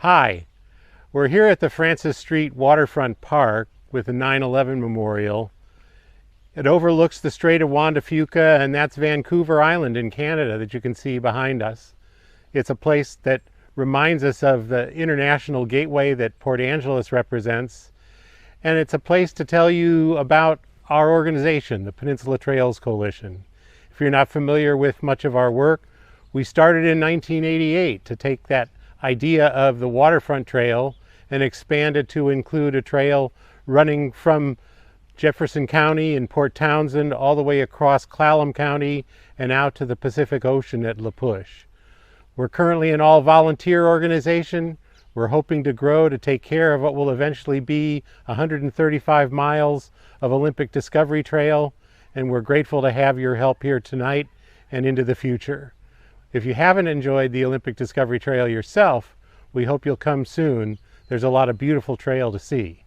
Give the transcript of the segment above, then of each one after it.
Hi, we're here at the Francis Street Waterfront Park with the 9/11 Memorial. It overlooks the Strait of Juan de Fuca, and that's Vancouver Island in Canada that you can see behind us. It's a place that reminds us of the international gateway that Port Angeles represents, and it's a place to tell you about our organization, the Peninsula Trails Coalition. If you're not familiar with much of our work, we started in 1988 to take that idea of the waterfront trail and expand it to include a trail running from Jefferson County in Port Townsend all the way across Clallam County and out to the Pacific Ocean at La Push. We're currently an all-volunteer organization. We're hoping to grow to take care of what will eventually be 135 miles of Olympic Discovery Trail, and we're grateful to have your help here tonight and into the future. If you haven't enjoyed the Olympic Discovery Trail yourself, we hope you'll come soon. There's a lot of beautiful trail to see.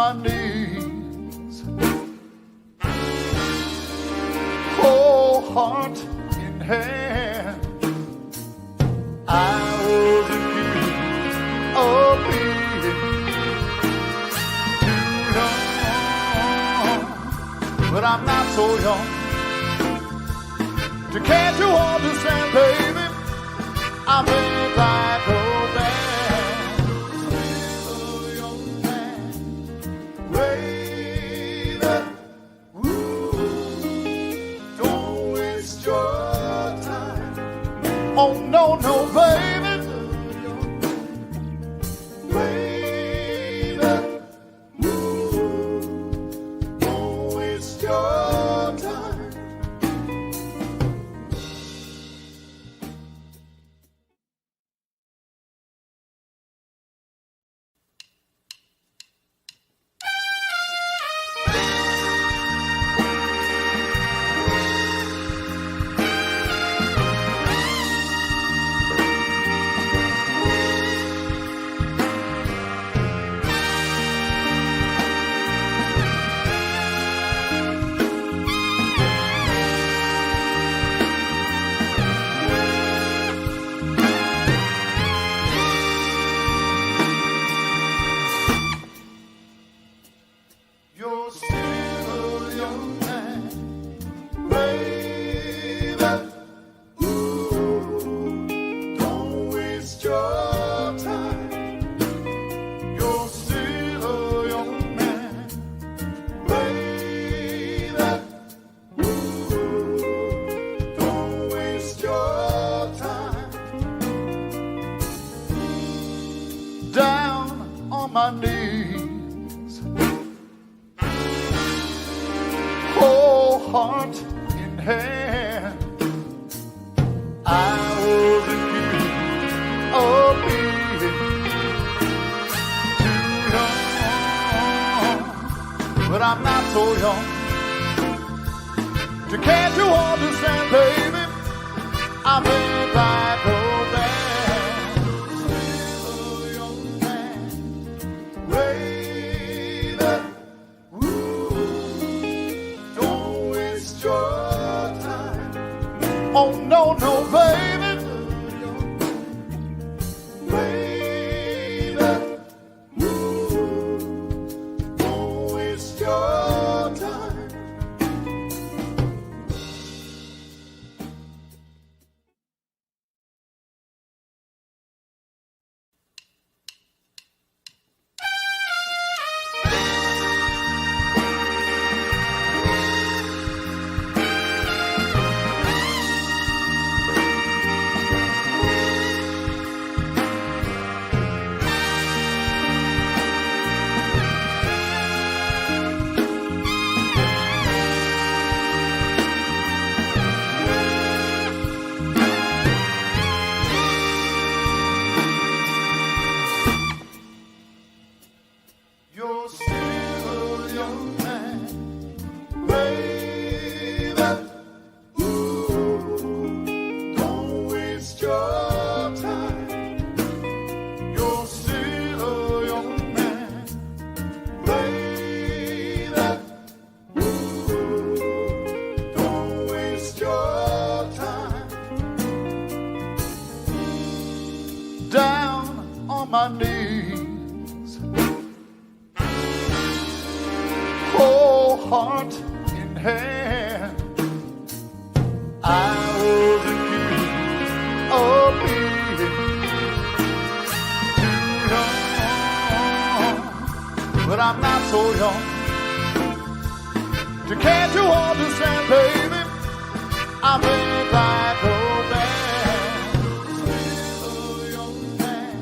my knees, oh, heart in hand. I was accused of being too young, but I'm not so young to can't you understand, baby? I'm living like old man, still a young man, baby. Ooh, don't waste your time. Oh no, no, baby, baby. Ooh, don't waste your time. You're still a young man, baby. Ooh, don't waste your time. You're still a young man, baby. Ooh, don't waste your time. Down on my knees, oh, heart in hand. I was accused of being too young, but I'm not so young to can't you understand, baby? I'm living like old man, still a young man, baby. Ooh, don't waste your time. Oh no, no, baby, baby. Ooh, don't waste your time. You're still a young man, baby. Ooh, don't waste your time. You're still a young man, baby. Ooh, don't waste your time. Down on my knees, oh, heart in hand. I was accused of being too young, but I'm not so young to can't you understand, baby? I'm living like old man, still a young man.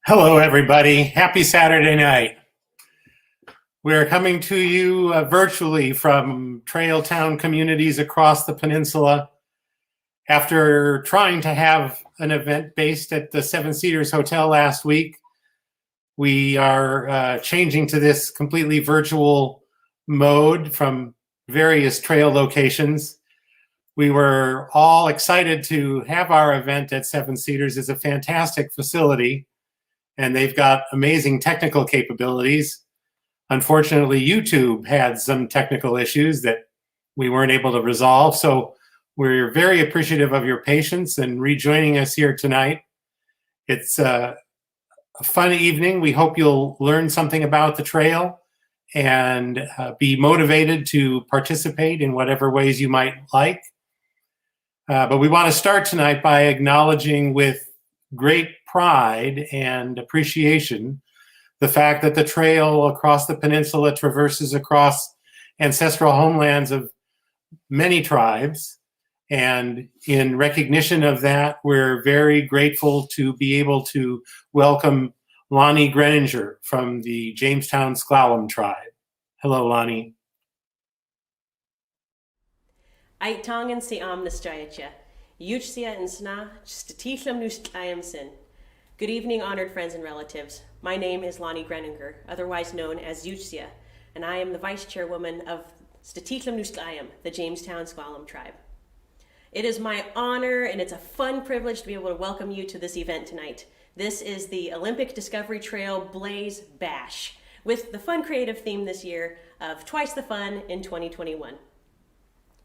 Hello, everybody. Happy Saturday night. We're coming to you virtually from trail town communities across the peninsula. After trying to have an event based at the Seven Cedars Hotel last week, we are changing to this completely virtual mode from various trail locations. We were all excited to have our event at Seven Cedars. It's a fantastic facility, and they've got amazing technical capabilities. Unfortunately, YouTube had some technical issues that we weren't able to resolve. So we're very appreciative of your patience and rejoining us here tonight. It's a fun evening. We hope you'll learn something about the trail and be motivated to participate in whatever ways you might like. But we want to start tonight by acknowledging with great pride and appreciation the fact that the trail across the peninsula traverses across ancestral homelands of many tribes. And in recognition of that, we're very grateful to be able to welcome Lonnie Greninger from the Jamestown Sklallam tribe. Hello, Lonnie. Aitangan si amnastyacha. Yuchsia and sna statichlam nuskayamsin. Good evening, honored friends and relatives. My name is Lonnie Greninger, otherwise known as Yuchsia, and I am the vice chairwoman of Statichlam Nuskayam, the Jamestown Sklallam tribe. It is my honor and it's a fun privilege to be able to welcome you to this event tonight. This is the Olympic Discovery Trail Blaze Bash, with the fun creative theme this year of Twice the Fun in 2021.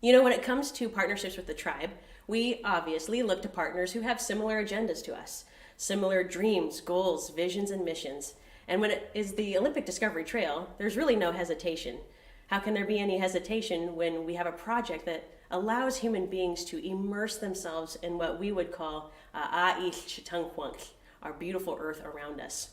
You know, when it comes to partnerships with the tribe, we obviously look to partners who have similar agendas to us, similar dreams, goals, visions, and missions. And when it is the Olympic Discovery Trail, there's really no hesitation. How can there be any hesitation when we have a project that allows human beings to immerse themselves in what we would call our beautiful earth around us?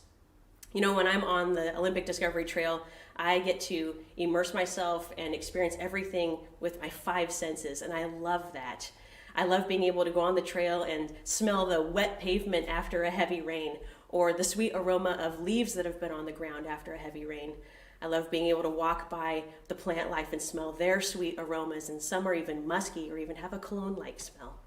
You know, when I'm on the Olympic Discovery Trail, I get to immerse myself and experience everything with my five senses, and I love that. I love being able to go on the trail and smell the wet pavement after a heavy rain, or the sweet aroma of leaves that have been on the ground after a heavy rain. I love being able to walk by the plant life and smell their sweet aromas, and some are even musky or even have a cologne-like smell.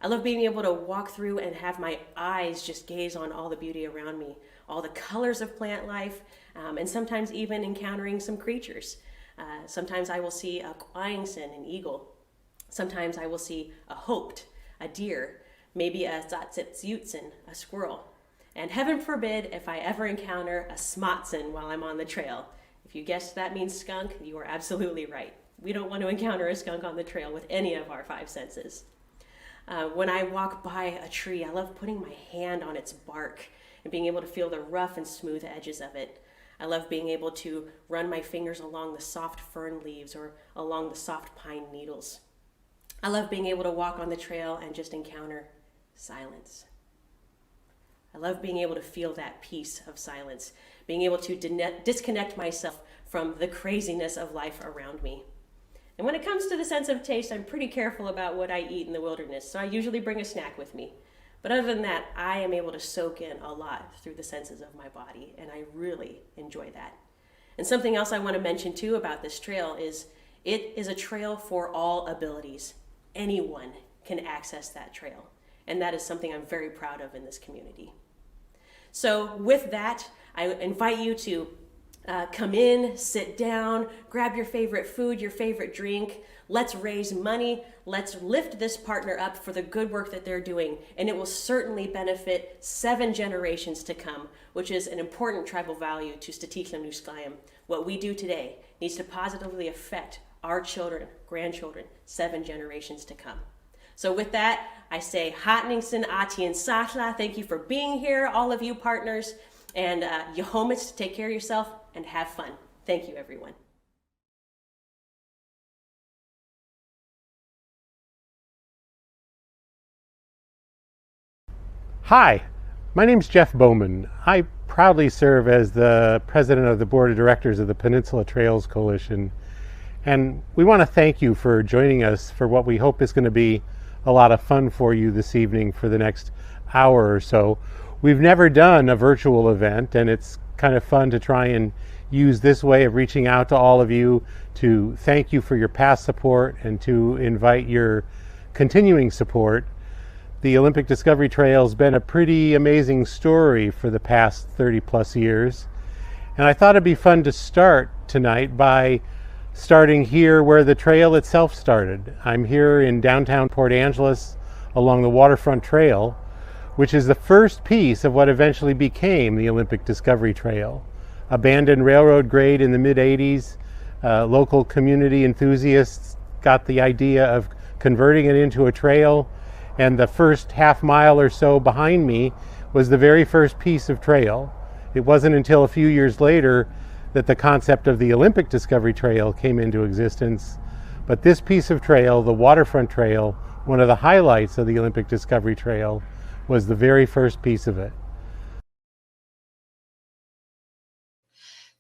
I love being able to walk through and have my eyes just gaze on all the beauty around me, all the colors of plant life, and sometimes even encountering some creatures. Sometimes I will see a quaingsin, an eagle. Sometimes I will see a hoped, a deer, maybe a tzatzitzyutsin, a squirrel. And heaven forbid if I ever encounter a smotsin while I'm on the trail. If you guessed that means skunk, you are absolutely right. We don't want to encounter a skunk on the trail with any of our five senses. When I walk by a tree, I love putting my hand on its bark and being able to feel the rough and smooth edges of it. I love being able to run my fingers along the soft fern leaves or along the soft pine needles. I love being able to walk on the trail and just encounter silence. I love being able to feel that peace of silence, being able to disconnect myself from the craziness of life around me. And when it comes to the sense of taste, I'm pretty careful about what I eat in the wilderness, so I usually bring a snack with me. But other than that, I am able to soak in a lot through the senses of my body, and I really enjoy that. And something else I want to mention too about this trail is it is a trail for all abilities. Anyone can access that trail, and that is something I'm very proud of in this community. So with that, I invite you to come in, sit down, grab your favorite food, your favorite drink. Let's raise money. Let's lift this partner up for the good work that they're doing, and it will certainly benefit 7 generations to come, which is an important tribal value to Statichlam Nuskayam. What we do today needs to positively affect our children, grandchildren, 7 generations to come. So with that, I say Hatningsen Atien Sahla. Thank you for being here, all of you partners, and Yehomitz, take care of yourself and have fun. Thank you, everyone. Hi, my name's Jeff Bowman. I proudly serve as the president of the board of directors of the Peninsula Trails Coalition. And we want to thank you for joining us for what we hope is going to be a lot of fun for you this evening for the next hour or so. We've never done a virtual event, and it's kind of fun to try and use this way of reaching out to all of you to thank you for your past support and to invite your continuing support. The Olympic Discovery Trail has been a pretty amazing story for the past 30 plus years. And I thought it'd be fun to start tonight by starting here where the trail itself started. I'm here in downtown Port Angeles along the Waterfront Trail, which is the first piece of what eventually became the Olympic Discovery Trail. Abandoned railroad grade in the mid-80s, local community enthusiasts got the idea of converting it into a trail, and the first half mile or so behind me was the very first piece of trail. It wasn't until a few years later that the concept of the Olympic Discovery Trail came into existence. But this piece of trail, the Waterfront Trail, one of the highlights of the Olympic Discovery Trail, was the very first piece of it.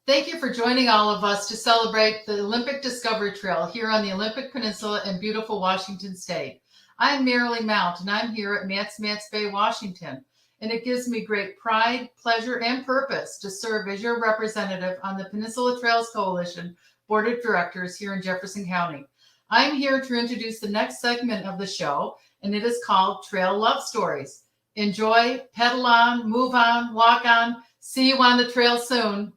Thank you for joining all of us to celebrate the Olympic Discovery Trail here on the Olympic Peninsula in beautiful Washington State. I'm Marilee Mount, and I'm here at Mance Bay, Washington. And it gives me great pride, pleasure, and purpose to serve as your representative on the Peninsula Trails Coalition Board of Directors here in Jefferson County. I'm here to introduce the next segment of the show, and it is called Trail Love Stories. Enjoy, pedal on, move on, walk on. See you on the trail soon.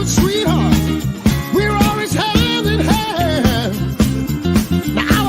Sweetheart, we're always hand in hand. Now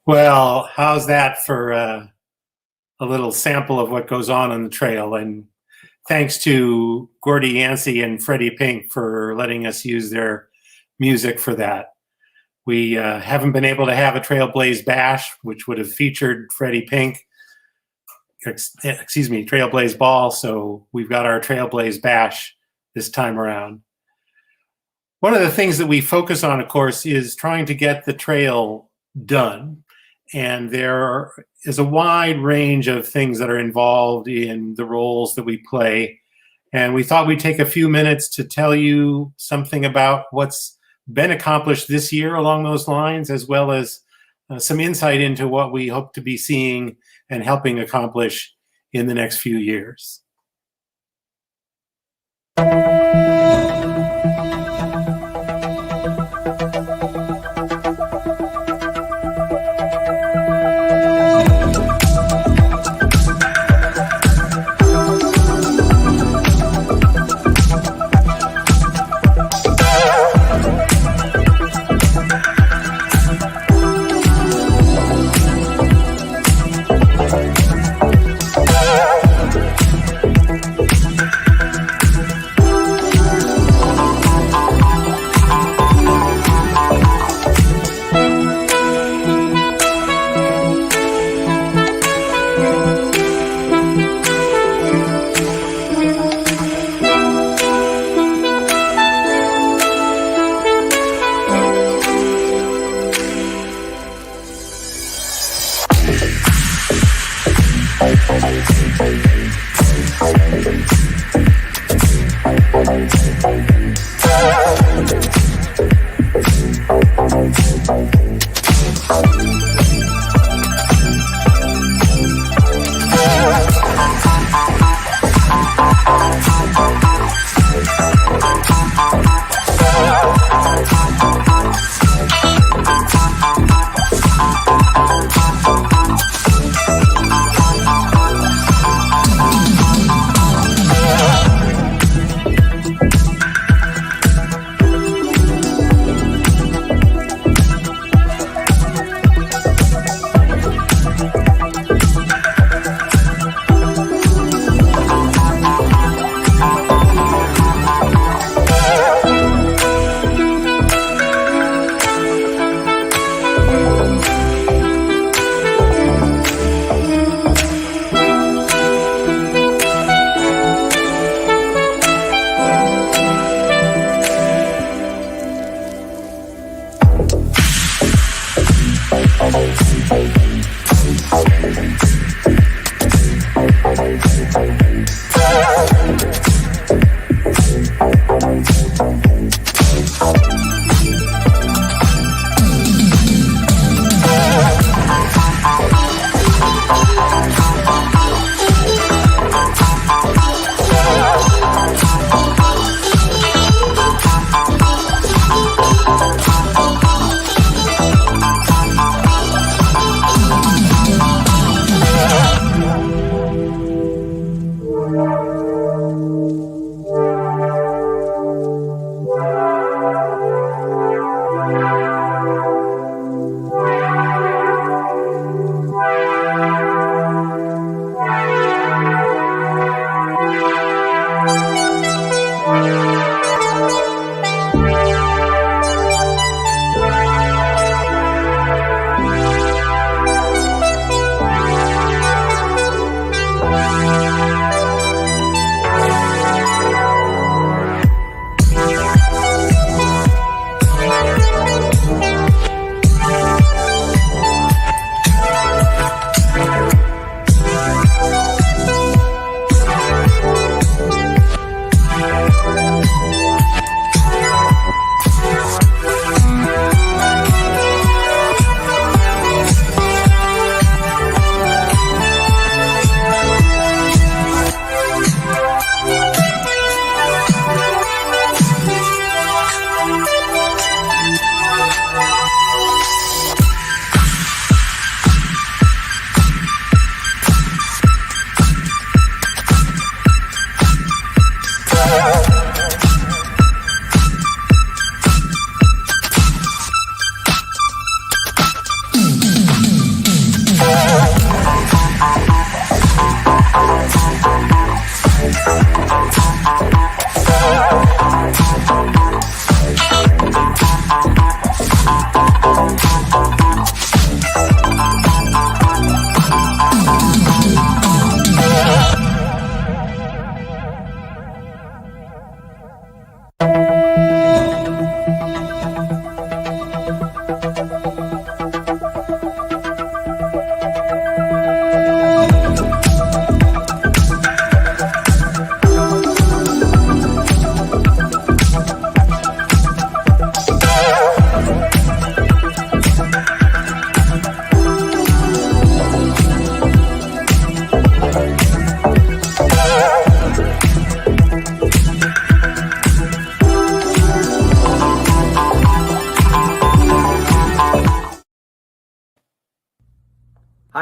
Well, how's that for a little sample of what goes on the trail? And thanks to Gordy Yancey and Freddie Pink for letting us use their music for that. We haven't been able to have a Trailblaze Bash, which would have featured Freddie Pink, Trailblaze Ball, so we've got our Trailblaze Bash this time around. One of the things that we focus on, of course, is trying to get the trail done. And there is a wide range of things that are involved in the roles that we play. And we thought we'd take a few minutes to tell you something about what's been accomplished this year along those lines, as well as some insight into what we hope to be seeing and helping accomplish in the next few years.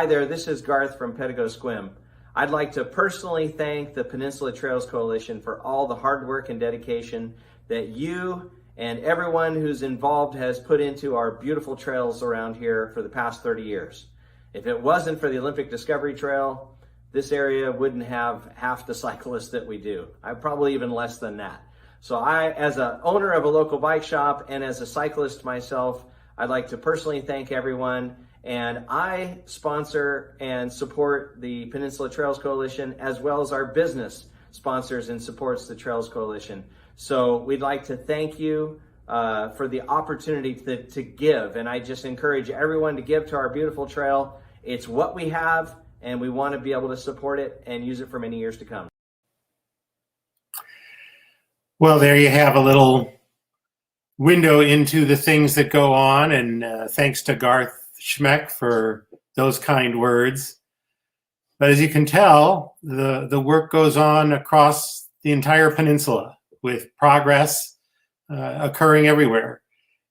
there, this is Garth from Pedago I'd like to personally thank the Peninsula Trails Coalition for all the hard work and dedication that you and everyone who's involved has put into our beautiful trails around here for the past 30 years. If it wasn't for the Olympic Discovery Trail, this area wouldn't have half the cyclists that we do. Probably even less than that. So I, as an owner of a local bike shop and as a cyclist myself, I'd like to personally thank everyone. And I sponsor and support the Peninsula Trails Coalition, as well as our business sponsors and supports the Trails Coalition. So we'd like to thank you for the opportunity to give. And I just encourage everyone to give to our beautiful trail. It's what we have, and we want to be able to support it and use it for many years to come. Well, there you have a little window into the things that go on, and thanks to Garth Schmeck for those kind words. But as you can tell, the work goes on across the entire peninsula with progress occurring everywhere.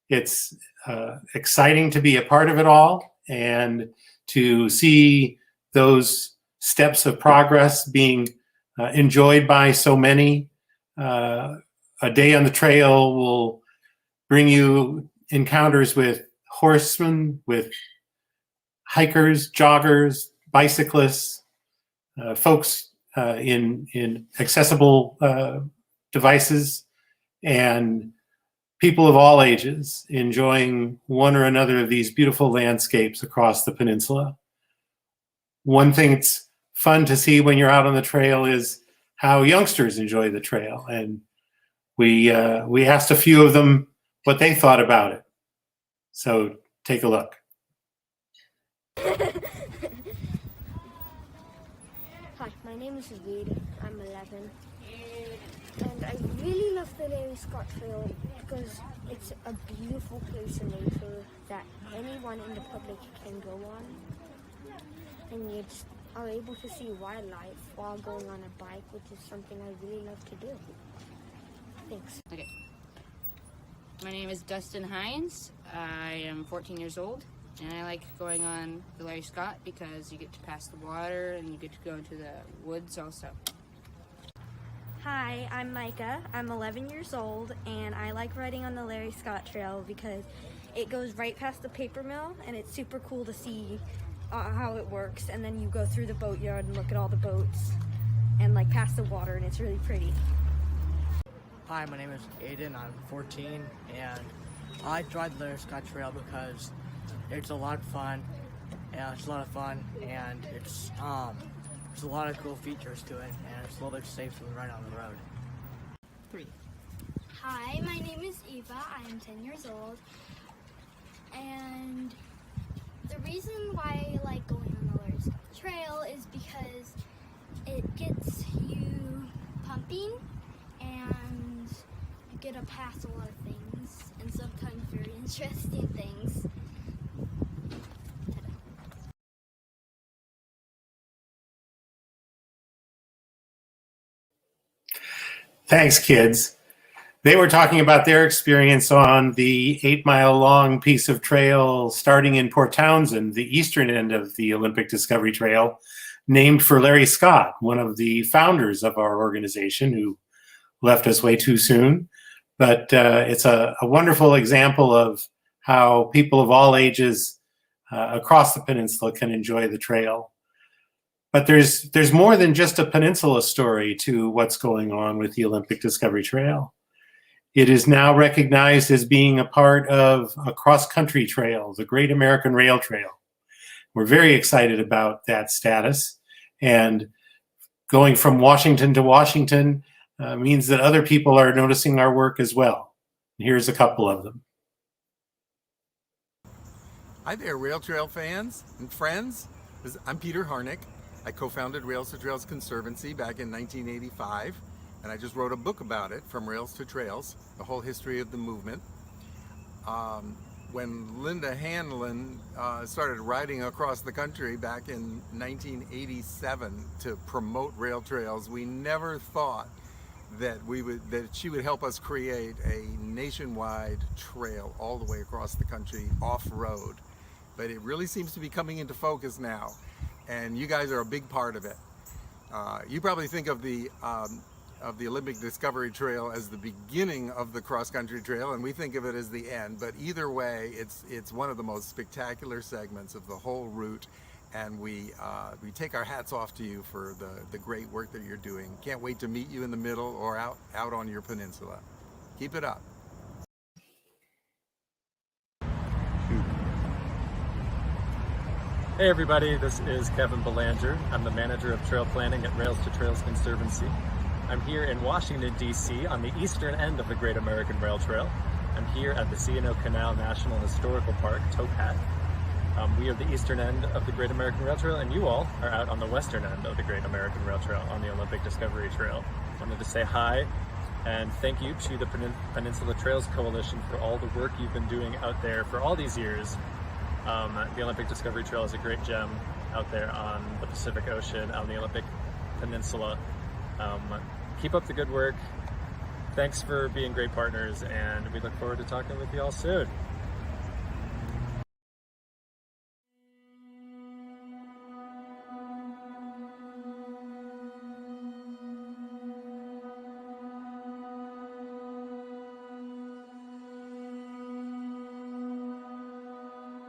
It's exciting to be a part of it all and to see those steps of progress being enjoyed by so many. A day on the trail will bring you encounters with horsemen, with hikers, joggers, bicyclists, folks in accessible devices, and people of all ages enjoying one or another of these beautiful landscapes across the peninsula. One thing that's fun to see when you're out on the trail is how youngsters enjoy the trail. And we asked a few of them what they thought about it. So take a look. Hi, my name is Reed. I'm 11. And I really love the Larry Scott Trail because it's a beautiful place in nature that anyone in the public can go on. And you just are able to see wildlife while going on a bike, which is something I really love to do. Thanks. Okay. My name is Dustin Hines. I am 14 years old, and I like going on the Larry Scott because you get to pass the water and you get to go into the woods also. Hi, I'm Micah. I'm 11 years old, and I like riding on the Larry Scott Trail because it goes right past the paper mill, and it's super cool to see how it works. And then you go through the boatyard and look at all the boats and like past the water, and it's really pretty. Hi, my name is Aiden. I'm 14, and I like to ride the Larry Scott Trail because it's a lot of fun, and it's a lot of fun, and it's there's a lot of cool features to it, and it's a little bit safe when right on the road. 3. Hi, my name is Eva. I am 10 years old, and the reason why I like going on the Larry Scott Trail is because it gets you pumping, and you get to pass a lot of things, and sometimes very interesting things. Thanks, kids. They were talking about their experience on the 8-mile-long piece of trail starting in Port Townsend, the eastern end of the Olympic Discovery Trail, named for Larry Scott, one of the founders of our organization who left us way too soon. But it's a wonderful example of how people of all ages across the peninsula can enjoy the trail. But there's more than just a peninsula story to what's going on with the Olympic Discovery Trail. It is now recognized as being a part of a cross-country trail, the Great American Rail Trail. We're very excited about that status. And going from Washington to Washington means that other people are noticing our work as well. Here's a couple of them. Hi there, Rail Trail fans and friends. I'm Peter Harnick. I co-founded Rails to Trails Conservancy back in 1985, and I just wrote a book about it, From Rails to Trails, the whole history of the movement. When Linda Hanlon started riding across the country back in 1987 to promote rail trails, we never thought that she would help us create a nationwide trail all the way across the country off-road. but it really seems to be coming into focus now, and you guys are a big part of it. You probably think of the Olympic Discovery Trail as the beginning of the cross-country trail, and we think of it as the end, but either way, it's one of the most spectacular segments of the whole route, and we take our hats off to you for the great work that you're doing. Can't wait to meet you in the middle or out on your peninsula. Keep it up. Hey everybody, this is Kevin Belanger. I'm the manager of trail planning at Rails to Trails Conservancy. I'm here in Washington, D.C. on the eastern end of the Great American Rail Trail. I'm here at the C&O Canal National Historical Park, Towpath. We are the eastern end of the Great American Rail Trail, and you all are out on the western end of the Great American Rail Trail on the Olympic Discovery Trail. I wanted to say hi and thank you to the Peninsula Trails Coalition for all the work you've been doing out there for all these years. The Olympic Discovery Trail is a great gem out there on the Pacific Ocean, on the Olympic Peninsula. Keep up the good work. Thanks for being great partners, and we look forward to talking with you all soon.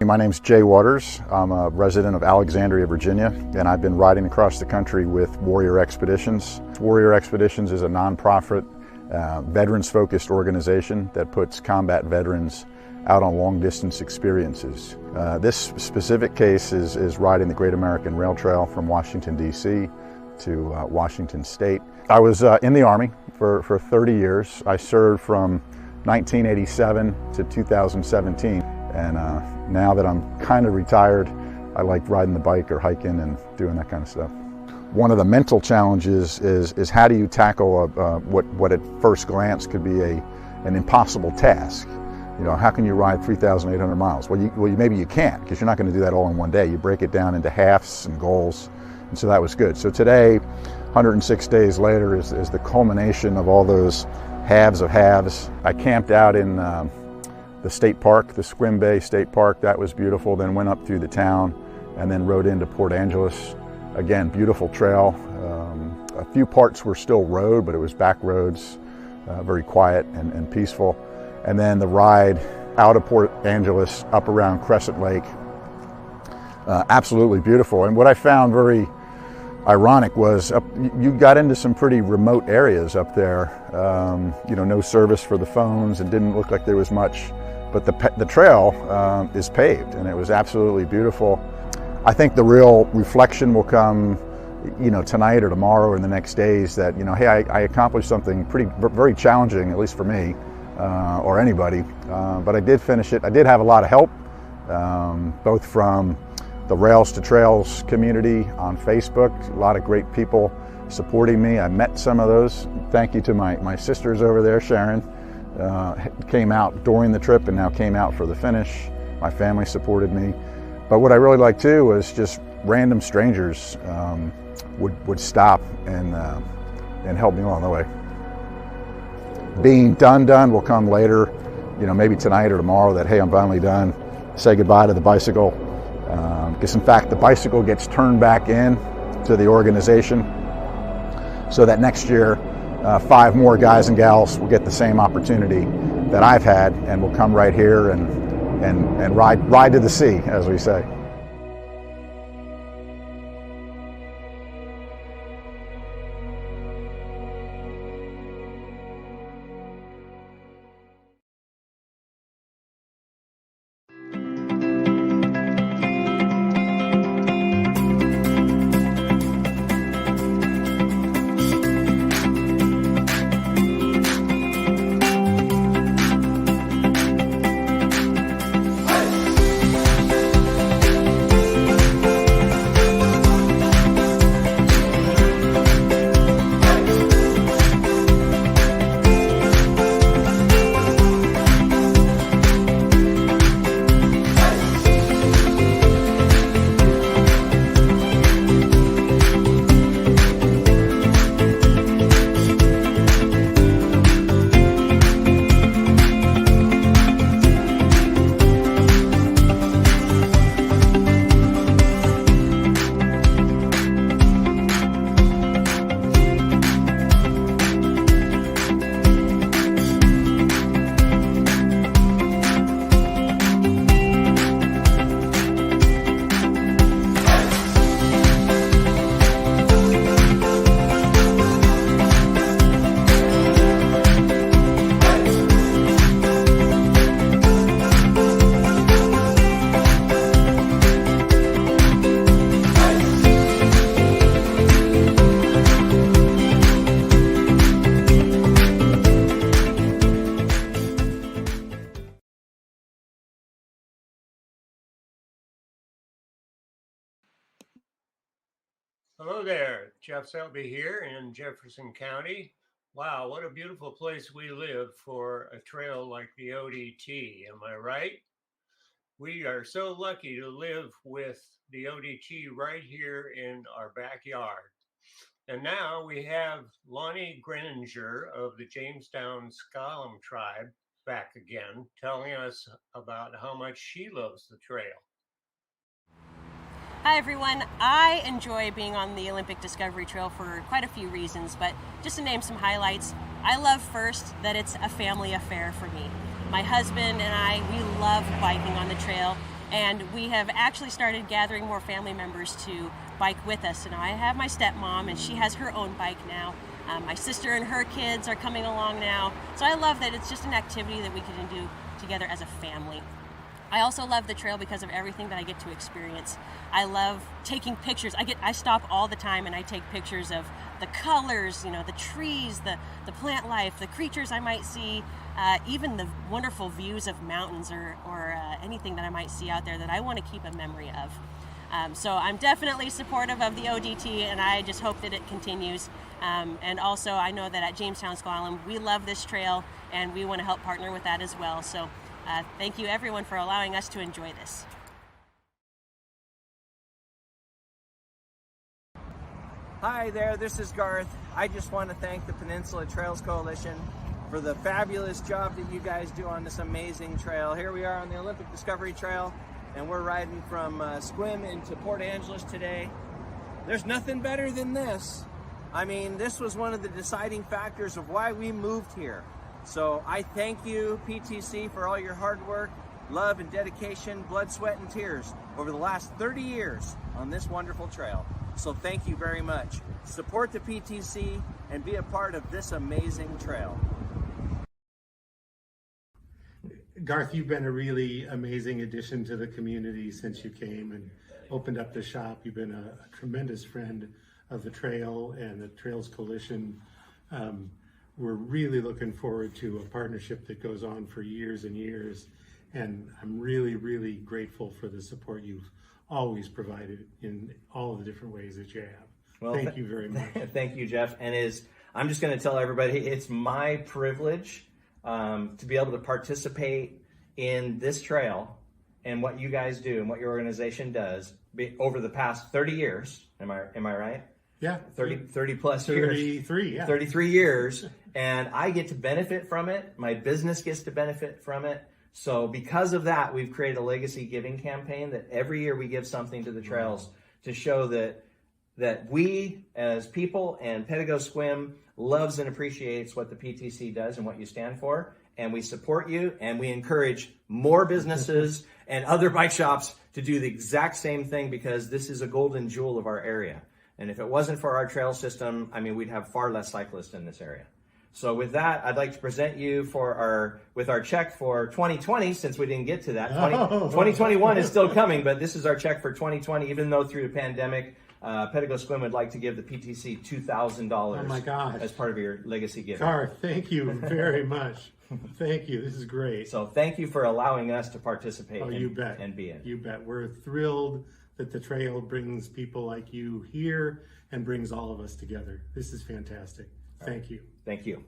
My name's Jay Waters. I'm a resident of Alexandria, Virginia, and I've been riding across the country with Warrior Expeditions. Warrior Expeditions is a nonprofit, veterans-focused organization that puts combat veterans out on long-distance experiences. This specific case is riding the Great American Rail Trail from Washington, D.C. to Washington State. I was in the Army for 30 years. I served from 1987 to 2017. And now that I'm kind of retired, I like riding the bike or hiking and doing that kind of stuff. One of the mental challenges is how do you tackle what at first glance could be an impossible task? You know, how can you ride 3,800 miles? Well, maybe you can't, because you're not going to do that all in one day. You break it down into halves and goals, and so that was good. So today, 106 days later, is the culmination of all those halves of halves. I camped out in the state park, the Squim Bay State Park. That was beautiful. Then went up through the town and then rode into Port Angeles. Again, beautiful trail. A few parts were still road, but it was back roads, very quiet and peaceful. And then the ride out of Port Angeles up around Crescent Lake, absolutely beautiful. And what I found very ironic was you got into some pretty remote areas up there. You know, no service for the phones, and didn't look like there was much. But the trail is paved, and it was absolutely beautiful. I think the real reflection will come, you know, tonight or tomorrow or in the next days, that, you know, hey, I accomplished something very challenging, at least for me or anybody. But I did finish it. I did have a lot of help, both from the Rails to Trails community on Facebook. A lot of great people supporting me. I met some of those. Thank you to my sisters over there, Sharon. Came out during the trip and now came out for the finish. My family supported me. But what I really liked too was just random strangers would stop and help me along the way. Being done will come later, you know, maybe tonight or tomorrow, that hey, I'm finally done. Say goodbye to the bicycle. Because in fact, the bicycle gets turned back in to the organization, so that next year 5 more guys and gals will get the same opportunity that I've had, and will come right here and ride to the sea, as we say. Hello there, Jeff Selby here in Jefferson County. Wow, what a beautiful place we live for a trail like the ODT, am I right? We are so lucky to live with the ODT right here in our backyard. And now we have Lonnie Greninger of the Jamestown Skolem tribe back again, telling us about how much she loves the trail. Hi everyone, I enjoy being on the Olympic Discovery Trail for quite a few reasons, but just to name some highlights, I love first that it's a family affair for me. My husband and I, we love biking on the trail, and we have actually started gathering more family members to bike with us. And I have my stepmom, and she has her own bike now. My sister and her kids are coming along now. So I love that it's just an activity that we can do together as a family. I also love the trail because of everything that I get to experience. I love taking pictures. I stop all the time and I take pictures of the colors, you know, the trees, the plant life, the creatures I might see, even the wonderful views of mountains or anything that I might see out there that I want to keep a memory of. So I'm definitely supportive of the ODT, and I just hope that it continues. And also I know that at Jamestown Skolem, we love this trail and we want to help partner with that as well. So thank you everyone for allowing us to enjoy this. Hi there, this is Garth. I just want to thank the Peninsula Trails Coalition for the fabulous job that you guys do on this amazing trail. Here we are on the Olympic Discovery Trail, and we're riding from Sequim into Port Angeles today. There's nothing better than this. I mean, this was one of the deciding factors of why we moved here. So I thank you, PTC, for all your hard work, love, and dedication, blood, sweat, and tears over the last 30 years on this wonderful trail. So thank you very much. Support the PTC and be a part of this amazing trail. Garth, you've been a really amazing addition to the community since you came and opened up the shop. You've been a tremendous friend of the trail and the Trails Coalition. We're really looking forward to a partnership that goes on for years and years. And I'm really, really grateful for the support you've always provided in all of the different ways that you have. Well, thank you very much. Thank you, Jeff. And I'm just going to tell everybody, it's my privilege to be able to participate in this trail and what you guys do and what your organization does over the past 30 years. Am I right? Yeah. 30 plus years. 33, yeah. 33 years. And I get to benefit from it. My business gets to benefit from it. So because of that, we've created a legacy giving campaign that every year we give something to the trails to show that we as people and Pedigo Sequim loves and appreciates what the PTC does and what you stand for. And we support you, and we encourage more businesses and other bike shops to do the exact same thing, because this is a golden jewel of our area. And if it wasn't for our trail system, I mean, we'd have far less cyclists in this area. So with that, I'd like to present you with our check for 2020, since we didn't get to that. 2021 is still coming, but this is our check for 2020, even though through the pandemic, Pedigo Sequim would like to give the PTC $2,000 oh my gosh. As part of your legacy gift. Garth, thank you very much. Thank you. This is great. So thank you for allowing us to participate you bet. And be in. You bet. We're thrilled that the trail brings people like you here and brings all of us together. This is fantastic. Thank you. Thank you.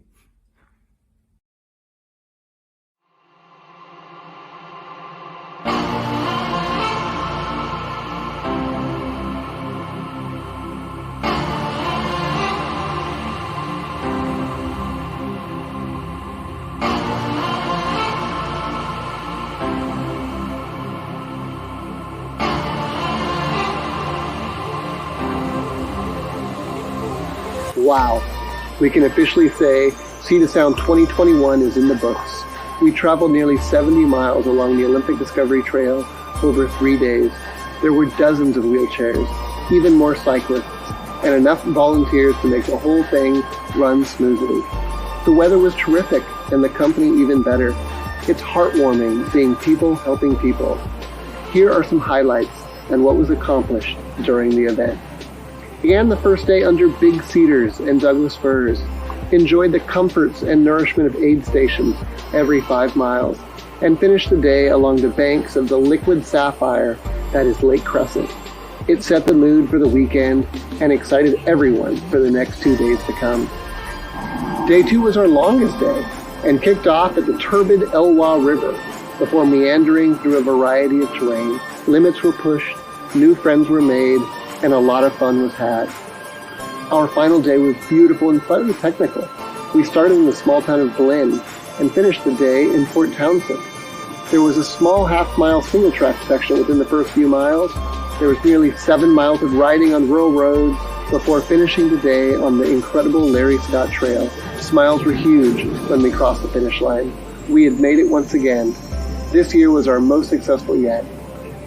Wow, we can officially say Sea to Sound 2021 is in the books. We traveled nearly 70 miles along the Olympic Discovery Trail over 3 days. There were dozens of wheelchairs, even more cyclists, and enough volunteers to make the whole thing run smoothly. The weather was terrific, and the company even better. It's heartwarming seeing people helping people. Here are some highlights and what was accomplished during the event. Began the first day under big cedars and Douglas firs. Enjoyed the comforts and nourishment of aid stations every 5 miles. And finished the day along the banks of the liquid sapphire that is Lake Crescent. It set the mood for the weekend and excited everyone for the next 2 days to come. Day 2 was our longest day and kicked off at the turbid Elwha River before meandering through a variety of terrain. Limits were pushed, new friends were made, and a lot of fun was had. Our final day was beautiful and slightly technical. We started in the small town of Glen and finished the day in Fort Townsend. There was a small half-mile single-track section within the first few miles. There was nearly 7 miles of riding on rural roads before finishing the day on the incredible Larry Scott Trail. Smiles were huge when we crossed the finish line. We had made it once again. This year was our most successful yet.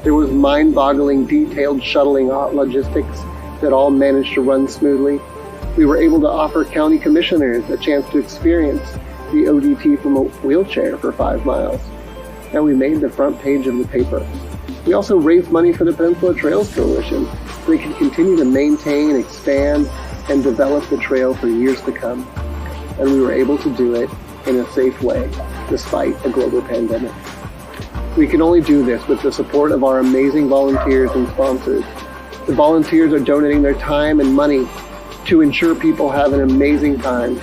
There was mind-boggling, detailed shuttling logistics that all managed to run smoothly. We were able to offer county commissioners a chance to experience the ODT from a wheelchair for 5 miles. And we made the front page of the paper. We also raised money for the Peninsula Trails Coalition so they could continue to maintain, expand, and develop the trail for years to come. And we were able to do it in a safe way, despite a global pandemic. We can only do this with the support of our amazing volunteers and sponsors. The volunteers are donating their time and money to ensure people have an amazing time,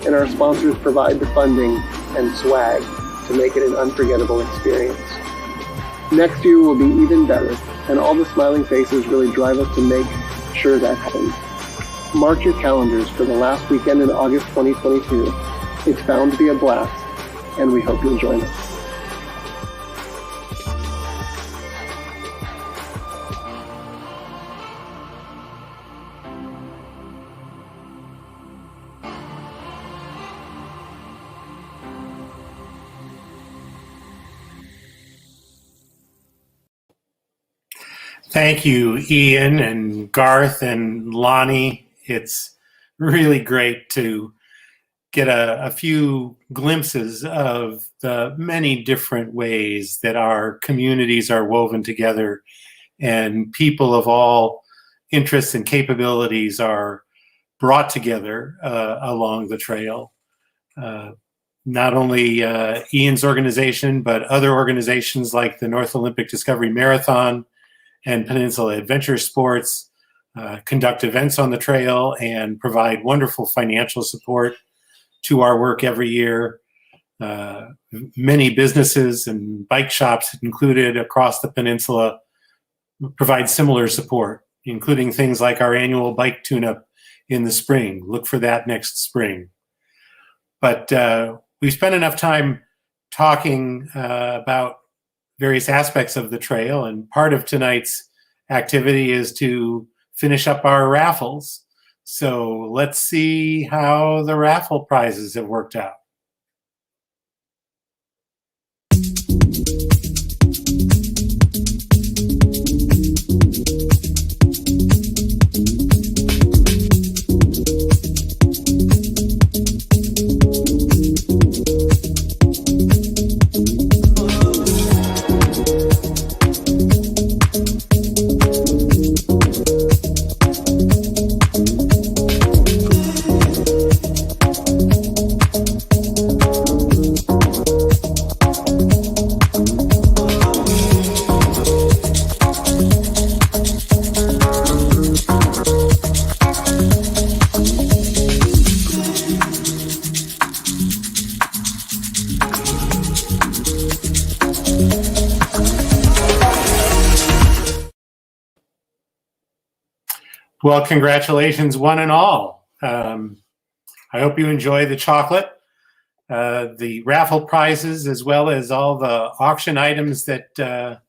and our sponsors provide the funding and swag to make it an unforgettable experience. Next year will be even better, and all the smiling faces really drive us to make sure that happens. Mark your calendars for the last weekend in August 2022. It's bound to be a blast, and we hope you'll join us. Thank you, Ian and Garth and Lonnie. It's really great to get a few glimpses of the many different ways that our communities are woven together and people of all interests and capabilities are brought together along the trail. Not only Ian's organization, but other organizations like the North Olympic Discovery Marathon and Peninsula Adventure Sports conduct events on the trail and provide wonderful financial support to our work every year. Many businesses and bike shops included across the peninsula provide similar support, including things like our annual bike tune-up in the spring. Look for that next spring. But we've spent enough time talking about various aspects of the trail, and part of tonight's activity is to finish up our raffles. So let's see how the raffle prizes have worked out. Well, congratulations, one and all. I hope you enjoy the chocolate, the raffle prizes, as well as all the auction items that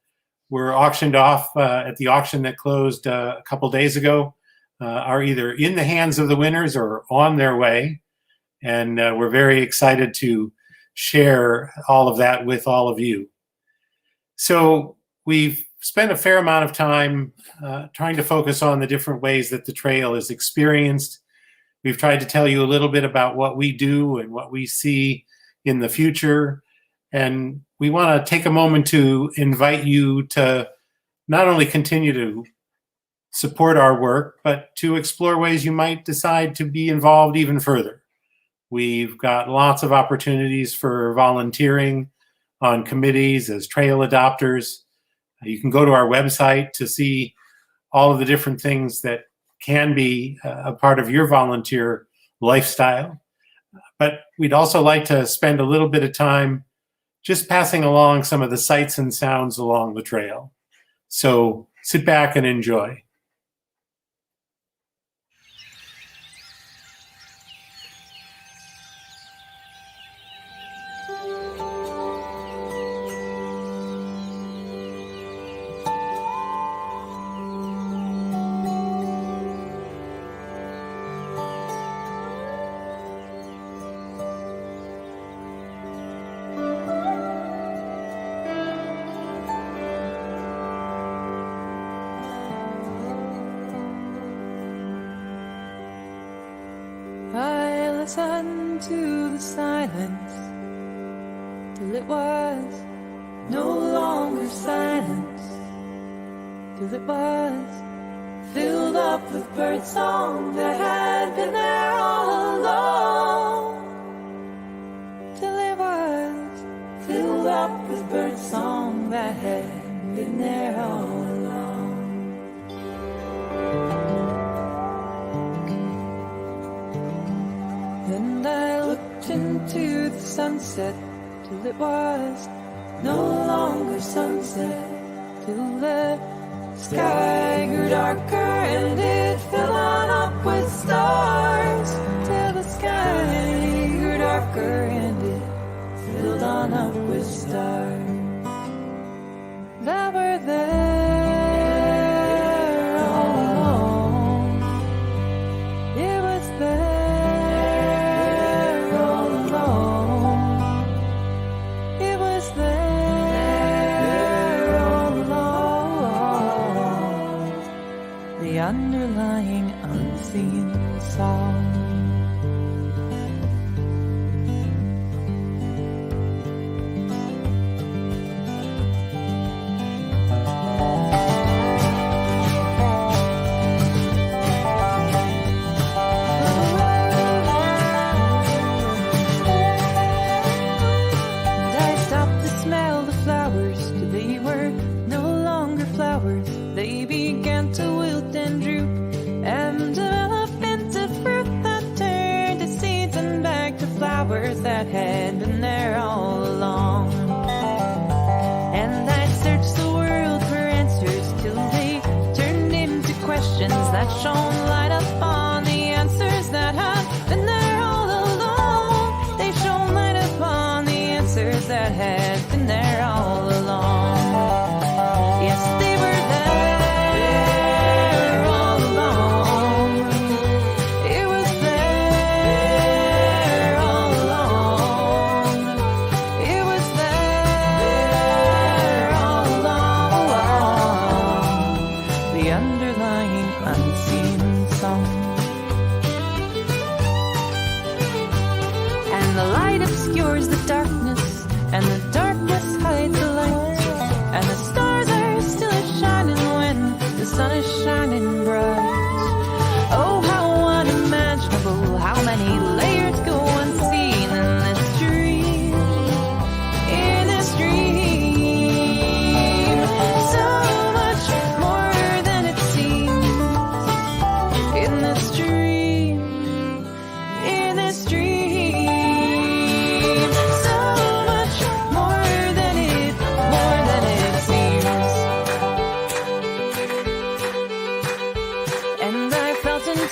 were auctioned off at the auction that closed a couple days ago are either in the hands of the winners or on their way. And we're very excited to share all of that with all of you. So we've spent a fair amount of time trying to focus on the different ways that the trail is experienced. We've tried to tell you a little bit about what we do and what we see in the future. And we want to take a moment to invite you to not only continue to support our work, but to explore ways you might decide to be involved even further. We've got lots of opportunities for volunteering on committees as trail adopters. You can go to our website to see all of the different things that can be a part of your volunteer lifestyle. But we'd also like to spend a little bit of time just passing along some of the sights and sounds along the trail. So sit back and enjoy. I listened to the silence till it was no longer silence, till it was filled up with birdsong that had been there all along, till it was filled up with birdsong that had been there all along. And I looked into the sunset till it was no longer sunset, till the sky grew darker and it filled on up with stars, till the sky grew darker and it filled on up with stars that were there all along. It was there all along. It was there all along. The underlying unseen song. They began to wilt and droop and develop into fruit that turned to seeds and back to flowers that had been there all along. And I searched the world for answers till they turned into questions that shone light upon the answers that had been there all along. They shone light upon the answers that had been there all along. Yes, they were there. Obscures the darkness, and the darkness hides the light, and the stars are still shining when the sun is shining bright. Oh, how unimaginable, how many layers go unseen in this dream, in this dream. So much more than it seems in this dream, in this dream.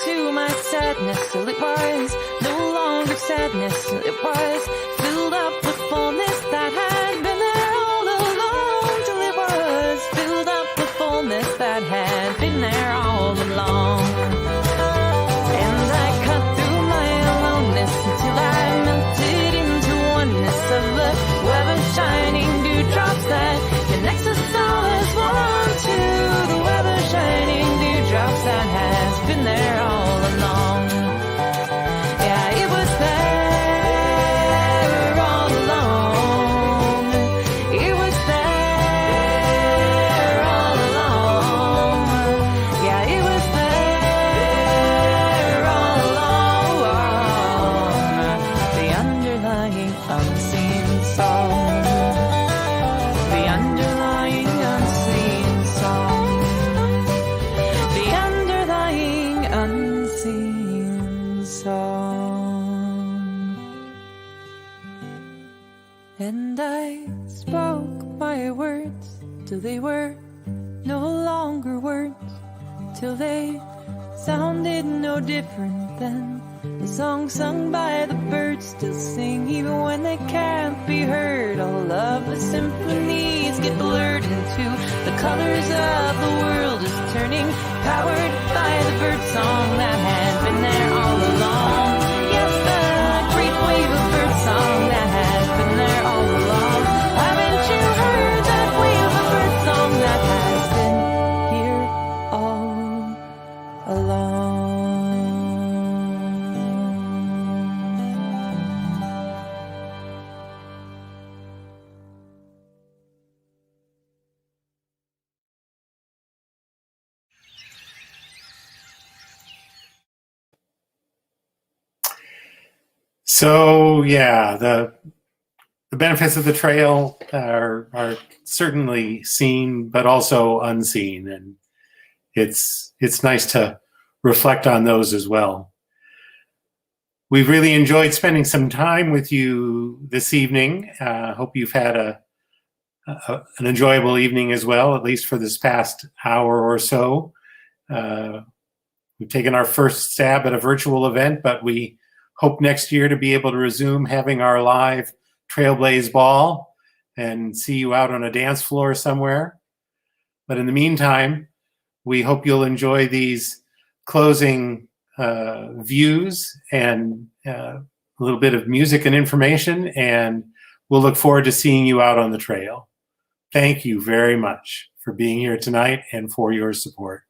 To my sadness till it was no longer sadness, till it was filled up with fullness that had been there all along, till it was filled up with fullness that had been there all along. And I cut through my aloneness until I melted into oneness of the web of shining dewdrops that connects us all as one to the web of shining dewdrops that has been there all along. Yeah, it was there And I spoke my words till they were no longer words, till they sounded no different than the song sung by the birds. Still sing even when they can't be heard. All of the symphonies get blurred into the colors of the world is turning, powered by the bird song that had been there all along. Yes, the great wave of bird song that has been there all along. Haven't you heard that wave of bird song that has been here all along? So yeah, the benefits of the trail are certainly seen, but also unseen, and it's nice to reflect on those as well. We've really enjoyed spending some time with you this evening. Hope you've had an enjoyable evening as well, at least for this past hour or so. We've taken our first stab at a virtual event, but we hope next year to be able to resume having our live Trailblaze Ball and see you out on a dance floor somewhere. But in the meantime, we hope you'll enjoy these closing views and a little bit of music and information, and we'll look forward to seeing you out on the trail. Thank you very much for being here tonight and for your support.